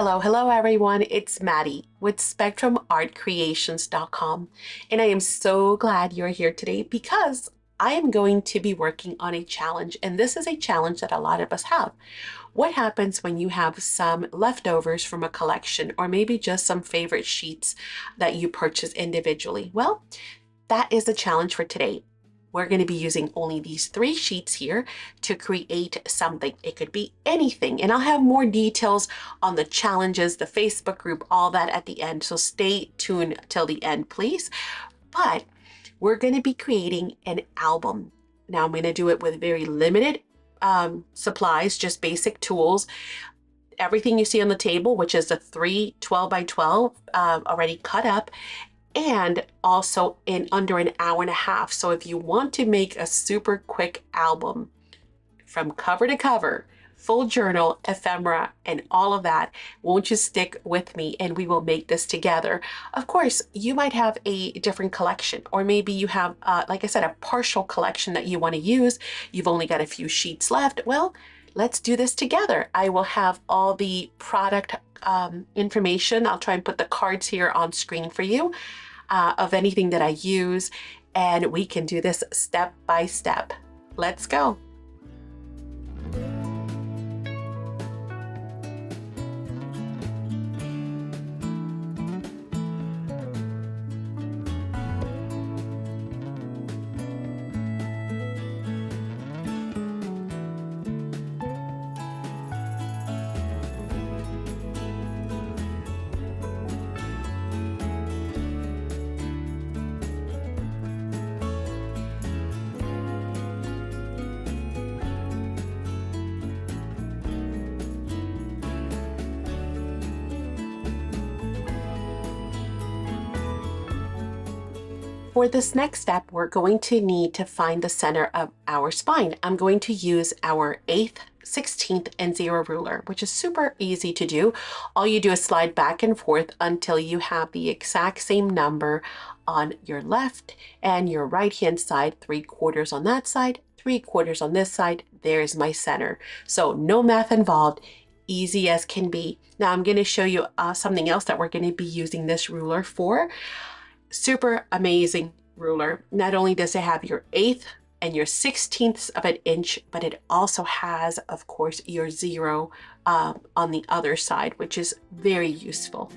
Hello everyone. It's Maddie with SpectrumArtCreations.com, and I am so glad you're here today because I am going to be working on a challenge, and this is a challenge that a lot of us have. What happens when you have some leftovers from a collection, or maybe just some favorite sheets that you purchase individually? Well, that is the challenge for today. We're going to be using only these 3 sheets here to create something. It could be anything, and I'll have more details on the challenges, the Facebook group, all that at the end. So stay tuned till the end, please. But we're going to be creating an album. Now I'm going to do it with very limited supplies, just basic tools. Everything you see on the table, which is the 3 12 by 12 already cut up, and also in under an hour and a half. So if you want to make a super quick album from cover to cover, full journal, ephemera, and all of that, won't you stick with me and we will make this together? Of course, you might have a different collection, or maybe you have, like I said, a partial collection that you want to use. You've only got a few sheets left. Well, let's do this together. I will have all the product information. I'll try and put the cards here on screen for you of anything that I use, and we can do this step by step. Let's go. For this next step, we're going to need to find the center of our spine. I'm going to use our 1/8, 16th, and 0 ruler, which is super easy to do. All you do is slide back and forth until you have the exact same number on your left and your right hand side, 3/4 on that side, 3/4 on this side. There's my center. So no math involved, easy as can be. Now I'm going to show you something else that we're going to be using this ruler for. Super amazing ruler. Not only does it have your 1/8 and your 16ths of an inch, but it also has, of course, your 0 on the other side, which is very useful.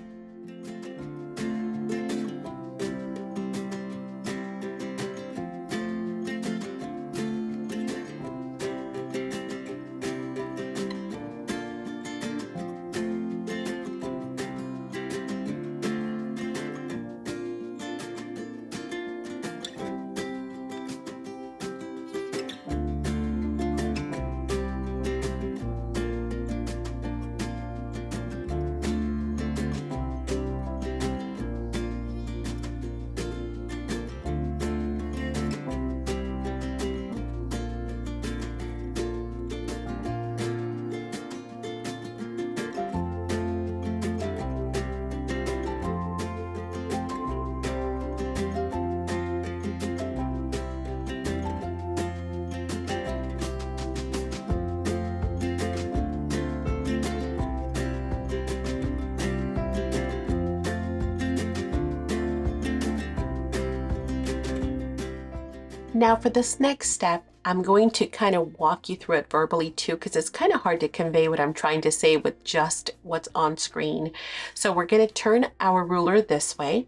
Now for this next step, I'm going to kind of walk you through it verbally too, because it's kind of hard to convey what I'm trying to say with just what's on screen. So we're going to turn our ruler this way.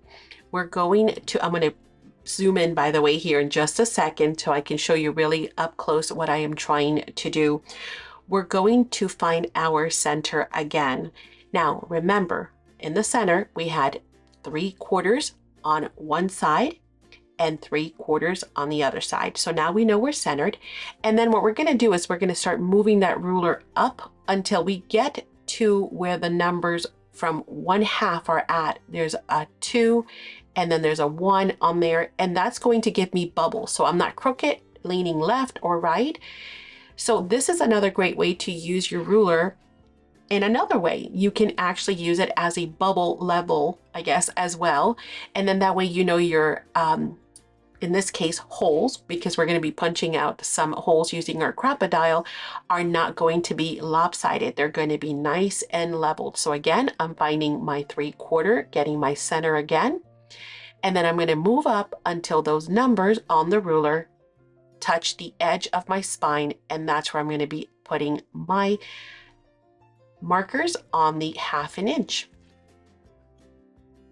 I'm going to zoom in, by the way, here in just a second so I can show you really up close what I am trying to do. We're going to find our center again. Now remember, in the center, we had 3/4 on one side and 3/4 on the other side. So now we know we're centered. And then what we're going to do is we're going to start moving that ruler up until we get to where the numbers from 1/2 are at. There's a 2 and then there's a 1 on there, and that's going to give me bubbles. So I'm not crooked, leaning left or right. So this is another great way to use your ruler. In another way, you can actually use it as a bubble level, I guess, as well. And then that way you know you're in this case, holes, because we're going to be punching out some holes using our crocodile, are not going to be lopsided. They're going to be nice and leveled. So again, I'm finding my 3/4, getting my center again, and then I'm going to move up until those numbers on the ruler touch the edge of my spine, and that's where I'm going to be putting my markers on the 1/2 inch.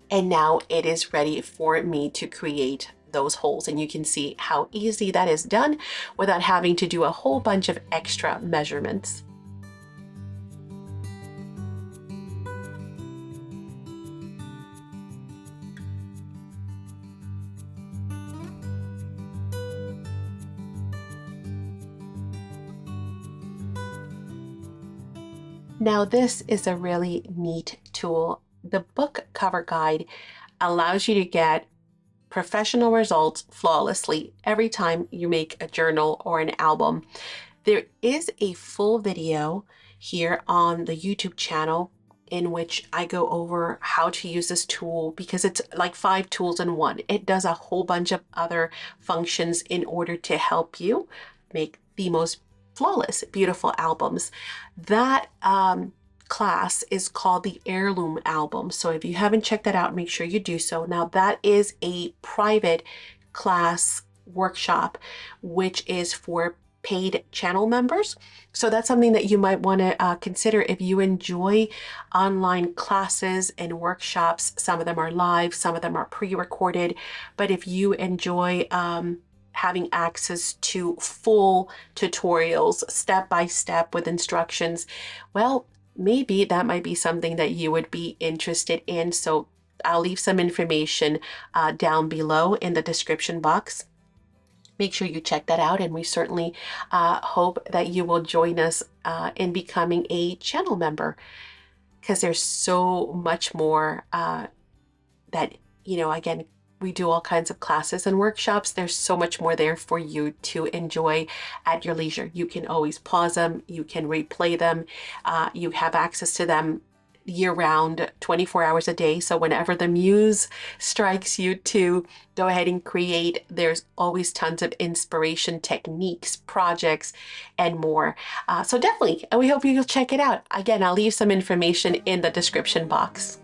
And now it is ready for me to create those holes, and you can see how easy that is done without having to do a whole bunch of extra measurements. Now this is a really neat tool. The book cover guide allows you to get professional results flawlessly every time you make a journal or an album. There is a full video here on the YouTube channel in which I go over how to use this tool, because it's like 5 tools in one. It does a whole bunch of other functions in order to help you make the most flawless, beautiful albums. That class is called the Heirloom Album. So if you haven't checked that out, make sure you do so. Now that is a private class workshop, which is for paid channel members. So that's something that you might want to consider if you enjoy online classes and workshops. Some of them are live, some of them are pre-recorded, but if you enjoy having access to full tutorials, step by step with instructions, well, maybe that might be something that you would be interested in. So I'll leave some information down below in the description box. Make sure you check that out, and we certainly hope that you will join us in becoming a channel member, because there's so much more that, again, we do all kinds of classes and workshops. There's so much more there for you to enjoy at your leisure. You can always pause them. You can replay them. You have access to them year-round, 24 hours a day. So whenever the muse strikes you to go ahead and create, there's always tons of inspiration, techniques, projects, and more. So definitely, we hope you'll check it out. Again, I'll leave some information in the description box.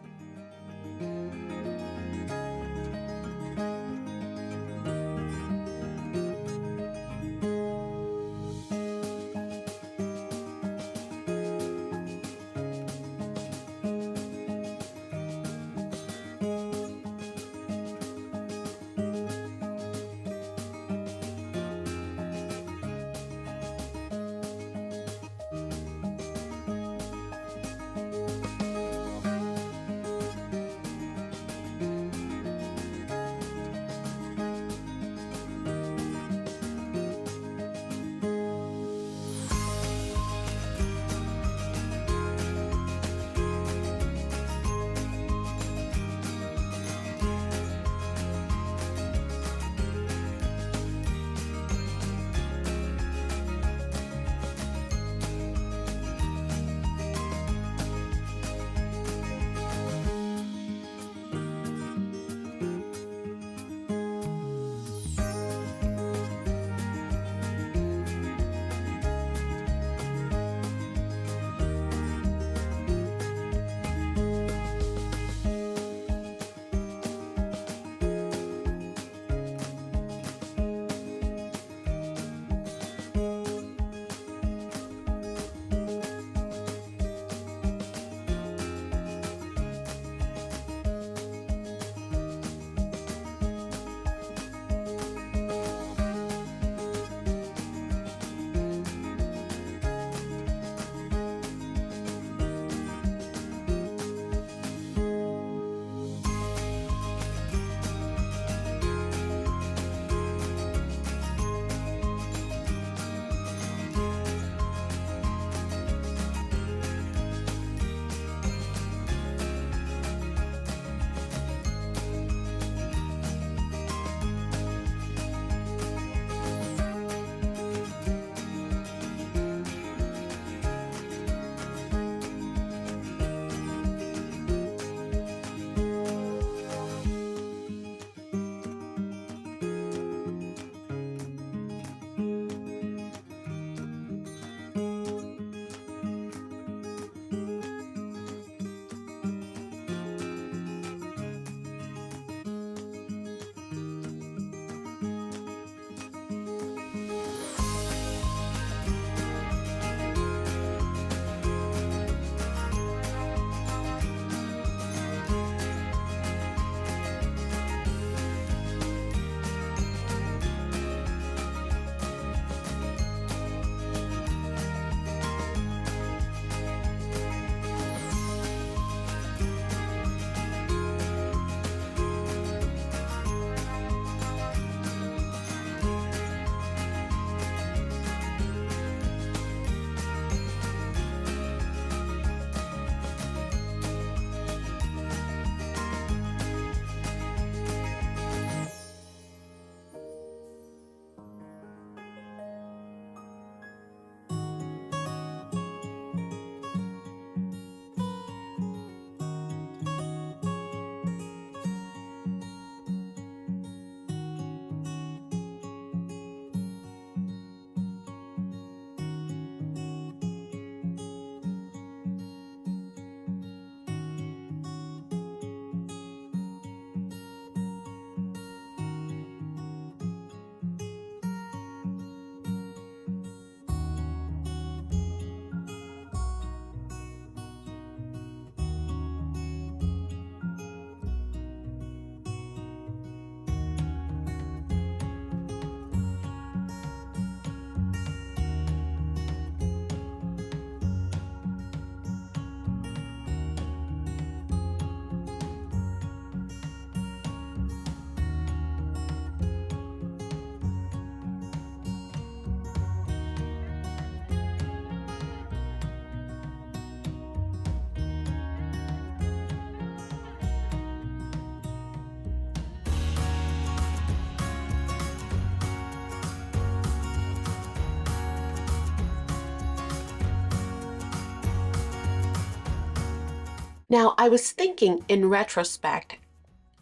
Now, I was thinking in retrospect,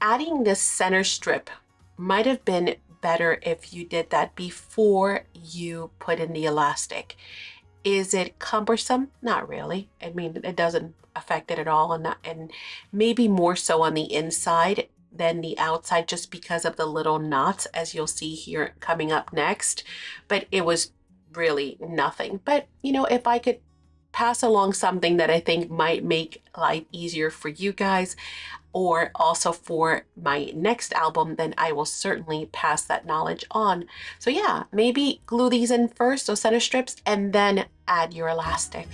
adding this center strip might have been better if you did that before you put in the elastic. Is it cumbersome? Not really. I mean, it doesn't affect it at all, and maybe more so on the inside than the outside, just because of the little knots, as you'll see here coming up next. But it was really nothing. But if I could pass along something that I think might make life easier for you guys, or also for my next album, then I will certainly pass that knowledge on. So yeah, maybe glue these in first, those center strips, and then add your elastic.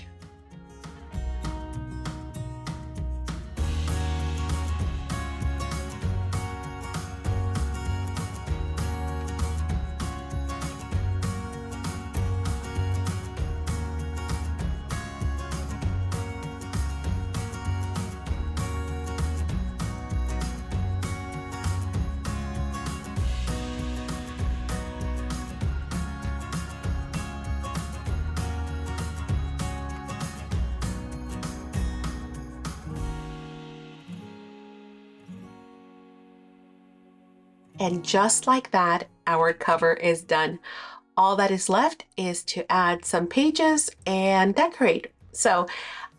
And just like that, our cover is done. All that is left is to add some pages and decorate. So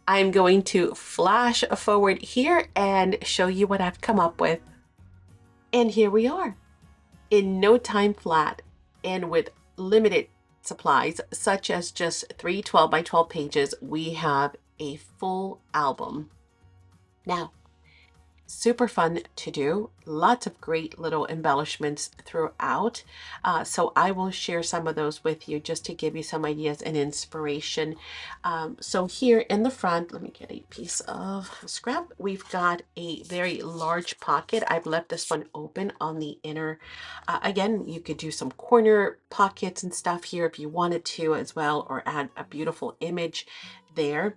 I'm going to flash forward here and show you what I've come up with. And here we are. In no time flat and with limited supplies, such as just three 12 by 12 pages, we have a full album. Now, super fun to do. Lots of great little embellishments throughout. So I will share some of those with you just to give you some ideas and inspiration. So here in the front, let me get a piece of scrap. We've got a very large pocket. I've left this one open on the inner. Again, you could do some corner pockets and stuff here if you wanted to as well, or add a beautiful image there.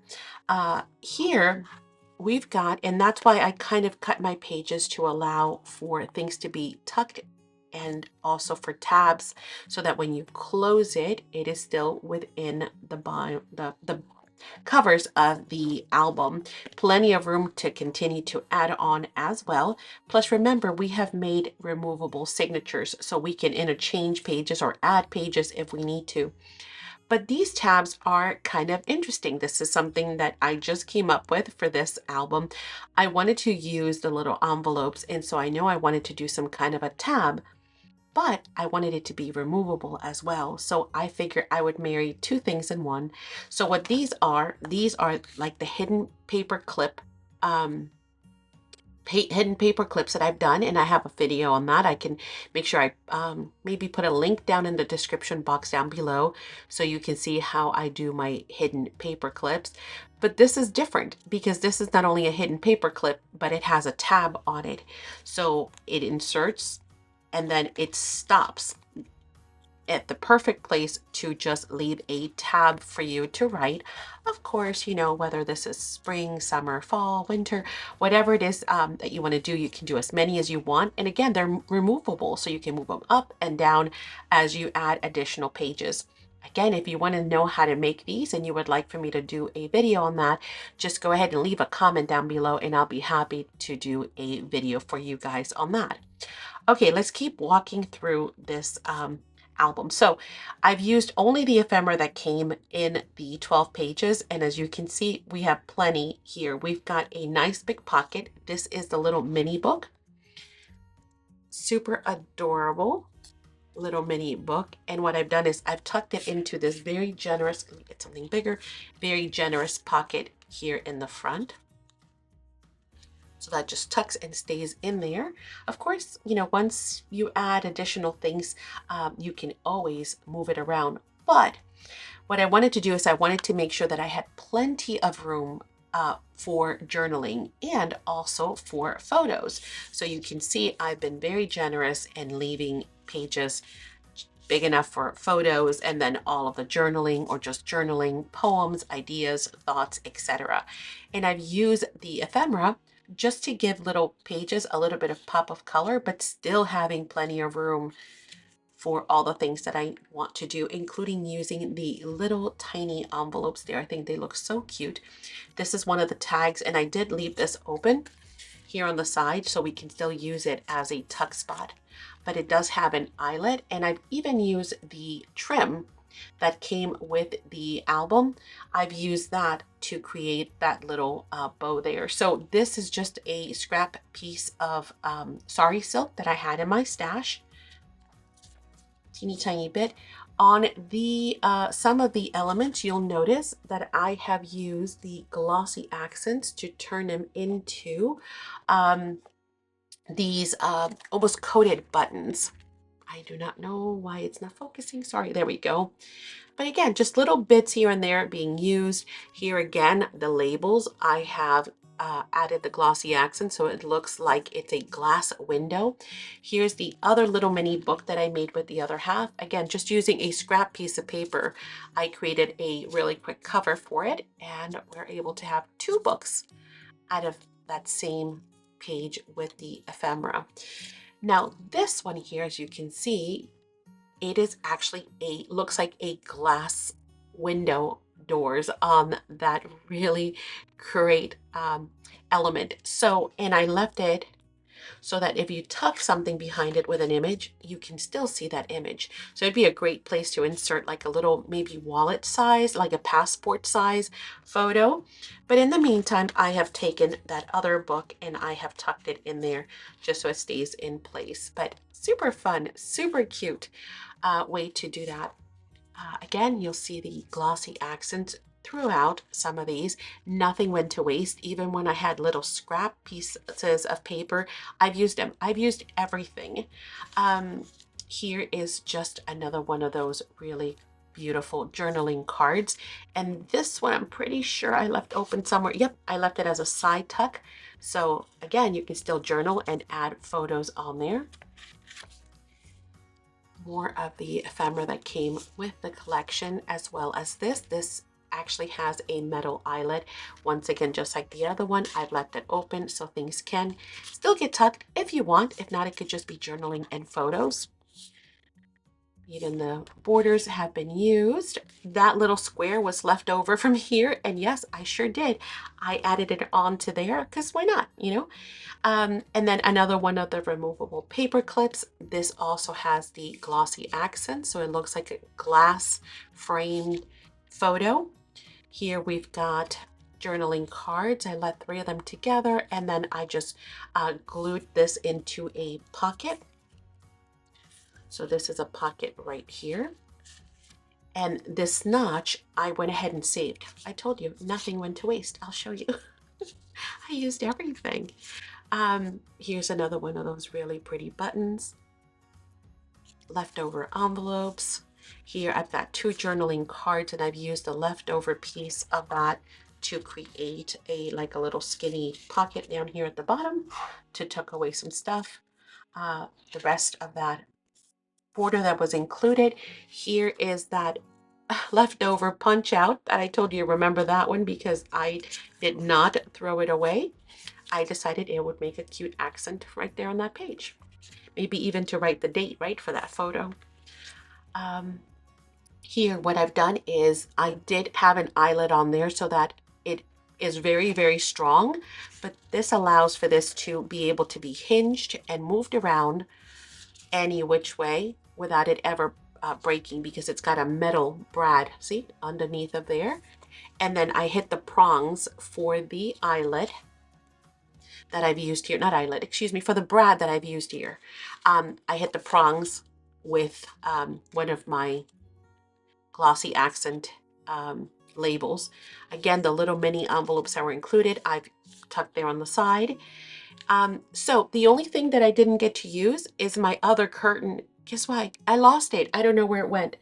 Here, we've got, and that's why I kind of cut my pages to allow for things to be tucked and also for tabs, so that when you close it, it is still within the covers of the album. Plenty of room to continue to add on as well. Plus, remember, we have made removable signatures, so we can interchange pages or add pages if we need to. But these tabs are kind of interesting. This is something that I just came up with for this album. I wanted to use the little envelopes, and so I know I wanted to do some kind of a tab, but I wanted it to be removable as well. So I figured I would marry two things in one. So what these are like the hidden paper clip hidden paper clips that I've done, and I have a video on that. I can make sure I maybe put a link down in the description box down below so you can see how I do my hidden paper clips. But this is different because this is not only a hidden paper clip, but it has a tab on it. So it inserts and then it stops at the perfect place to just leave a tab for you to write. Of course, whether this is spring, summer, fall, winter, whatever it is that you want to do, you can do as many as you want. And again, they're removable, so you can move them up and down as you add additional pages. Again, if you want to know how to make these and you would like for me to do a video on that, just go ahead and leave a comment down below and I'll be happy to do a video for you guys on that. Okay, let's keep walking through this album. So I've used only the ephemera that came in the 12 pages. And as you can see, we have plenty here. We've got a nice big pocket. This is the little mini book. Super adorable little mini book. And what I've done is I've tucked it into this very generous, let me get something bigger, very generous pocket here in the front. So that just tucks and stays in there. Of course, once you add additional things, you can always move it around. But what I wanted to do is I wanted to make sure that I had plenty of room for journaling and also for photos. So you can see I've been very generous in leaving pages big enough for photos, and then all of the journaling or just journaling, poems, ideas, thoughts, etc. And I've used the ephemera just to give little pages a little bit of pop of color, but still having plenty of room for all the things that I want to do, including using the little tiny envelopes there. I think they look so cute. This is one of the tags, and I did leave this open here on the side so we can still use it as a tuck spot. But it does have an eyelet, and I've even used the trim that came with the album. I've used that to create that little bow there. So this is just a scrap piece of sari silk that I had in my stash. Teeny tiny bit. On the some of the elements, you'll notice that I have used the glossy accents to turn them into these almost coated buttons. I do not know why it's not focusing. Sorry, there we go. But again, just little bits here and there being used. Here again, the labels, I have added the glossy accent so it looks like it's a glass window. Here's the other little mini book that I made with the other half. Again, just using a scrap piece of paper, I created a really quick cover for it, and we're able to have two books out of that same page with the ephemera. Now this one here, as you can see, it is actually looks like a glass window doors on that really great element. So, and I left it so that if you tuck something behind it with an image, you can still see that image. So it'd be a great place to insert like a little maybe wallet size, like a passport size photo. But in the meantime, I have taken that other book and I have tucked it in there just so it stays in place. But super fun, super cute way to do that. Again, you'll see the glossy accents throughout some of these. Nothing went to waste. Even when I had little scrap pieces of paper, I've used them. I've used everything. Here is just another one of those really beautiful journaling cards. And this one, I'm pretty sure I left open somewhere. Yep, I left it as a side tuck. So again, you can still journal and add photos on there. More of the ephemera that came with the collection, as well as this. This actually has a metal eyelet. Once again, just like the other one, I've left it open so things can still get tucked if you want. If not, it could just be journaling and photos. Even the borders have been used. That little square was left over from here, and yes, I sure did. I added it onto there because why not, you know? And then another one of the removable paper clips. This also has the glossy accent, so it looks like a glass framed photo. Here we've got journaling cards. I let 3 of them together, and then I just glued this into a pocket. So this is a pocket right here. And this notch, I went ahead and saved. I told you, nothing went to waste. I'll show you. I used everything. Here's another one of those really pretty buttons. Leftover envelopes. Here I've got 2 journaling cards, and I've used the leftover piece of that to create like a little skinny pocket down here at the bottom to tuck away some stuff. The rest of that border that was included. Here is that leftover punch out that I told you. Remember that one because I did not throw it away. I decided it would make a cute accent right there on that page. Maybe even to write the date, right, for that photo. Here, what I've done is I did have an eyelet on there so that it is very, very strong, but this allows for this to be able to be hinged and moved around any which way without it ever breaking because it's got a metal brad, see, underneath of there. And then I hit the prongs for the eyelet that I've used here, not eyelet, excuse me, for the brad that I've used here. I hit the prongs with one of my glossy accent labels. Again, the little mini envelopes that were included, I've tucked there on the side. So the only thing that I didn't get to use is my other curtain. Guess what? I lost it. I don't know where it went.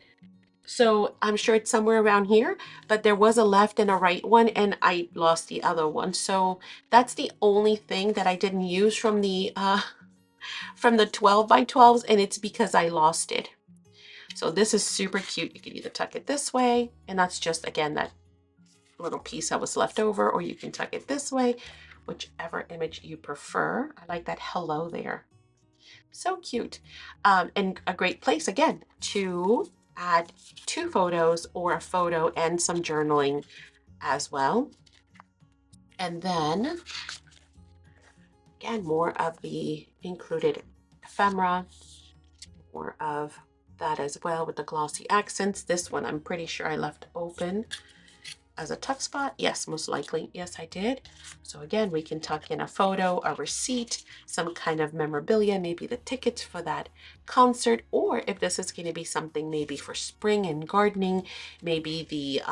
So I'm sure it's somewhere around here, but there was a left and a right one, and I lost the other one. So that's the only thing that I didn't use from the 12 by 12s, and it's because I lost it. So this is super cute. You can either tuck it this way, and that's just, again, that little piece that was left over, or you can tuck it this way, whichever image you prefer. I like that hello there. So cute. And a great place again to add two photos or a photo and some journaling as well. And then again, more of the included ephemera, more of that as well with the glossy accents. This one I'm pretty sure I left open as a tuck spot. Yes, most likely. Yes, I did. So again, we can tuck in a photo, a receipt, some kind of memorabilia, maybe the tickets for that concert, or if this is going to be something maybe for spring and gardening, maybe the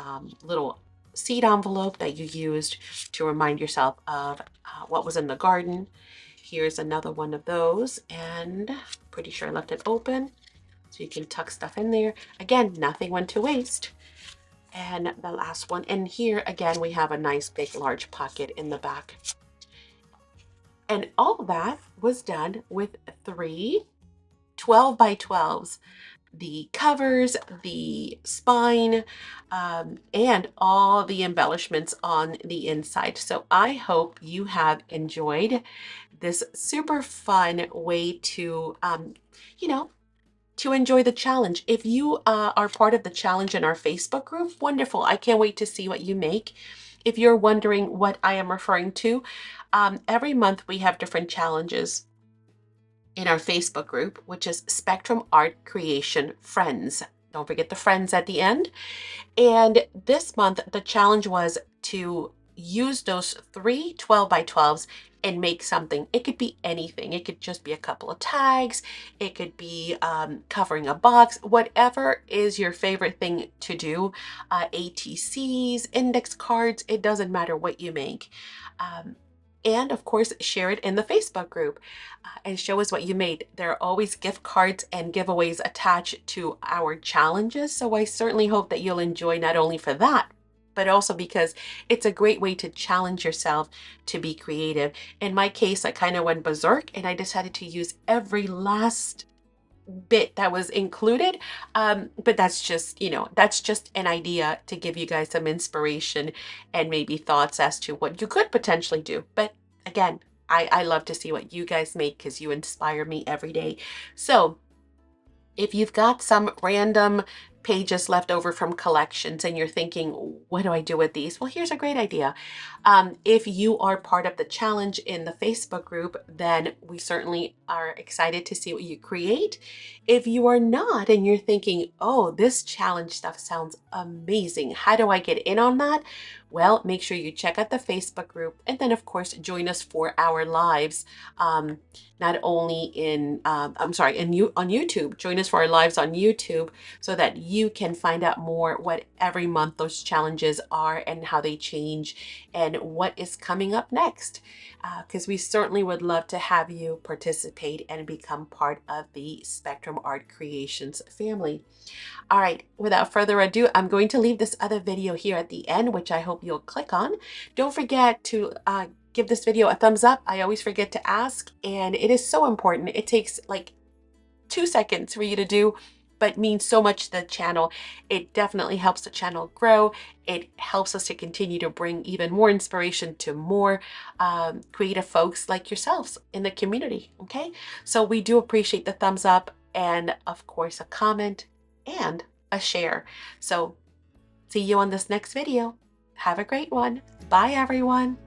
little seed envelope that you used to remind yourself of what was in the garden. Here's another one of those, and pretty sure I left it open. So you can tuck stuff in there. Again, nothing went to waste. And the last one, and here again, we have a nice big large pocket in the back. And all that was done with 3 12 by 12s. The covers, the spine, and all the embellishments on the inside. So I hope you have enjoyed this super fun way to, you know, to enjoy the challenge. If you are part of the challenge in our Facebook group, wonderful. I can't wait to see what you make. If you're wondering what I am referring to, every month we have different challenges in our Facebook group, which is Spectrum Art Creation Friends. Don't forget the friends at the end. And this month, the challenge was to use those 3 12 by 12s and make something. It could be anything. It could just be a couple of tags. It could be covering a box, whatever is your favorite thing to do. ATCs, index cards, it doesn't matter what you make. And of course, share it in the Facebook group and show us what you made. There are always gift cards and giveaways attached to our challenges. So I certainly hope that you'll enjoy not only for that, but also because it's a great way to challenge yourself to be creative. In my case, I kind of went berserk and I decided to use every last bit that was included. But that's just, that's just an idea to give you guys some inspiration and maybe thoughts as to what you could potentially do. But again, I love to see what you guys make because you inspire me every day. So if you've got some random pages left over from collections and you're thinking, what do I do with these? Well, here's a great idea. If you are part of the challenge in the Facebook group, then we certainly are excited to see what you create. If you are not and you're thinking, oh, this challenge stuff sounds amazing, how do I get in on that? Well, make sure you check out the Facebook group and then, of course, join us for our lives. Not only on YouTube. Join us for our lives on YouTube so that you can find out more what every month those challenges are and how they change and what is coming up next. Because we certainly would love to have you participate and become part of the Spectrum Art Creations family. All right, without further ado, I'm going to leave this other video here at the end, which I hope you'll click on. Don't forget to give this video a thumbs up. I always forget to ask, and it is so important. It takes like 2 seconds for you to do, but means so much to the channel. It definitely helps the channel grow. It helps us to continue to bring even more inspiration to more creative folks like yourselves in the community, okay? So we do appreciate the thumbs up and, of course, a comment and a share. So see you on this next video. Have a great one. Bye, everyone.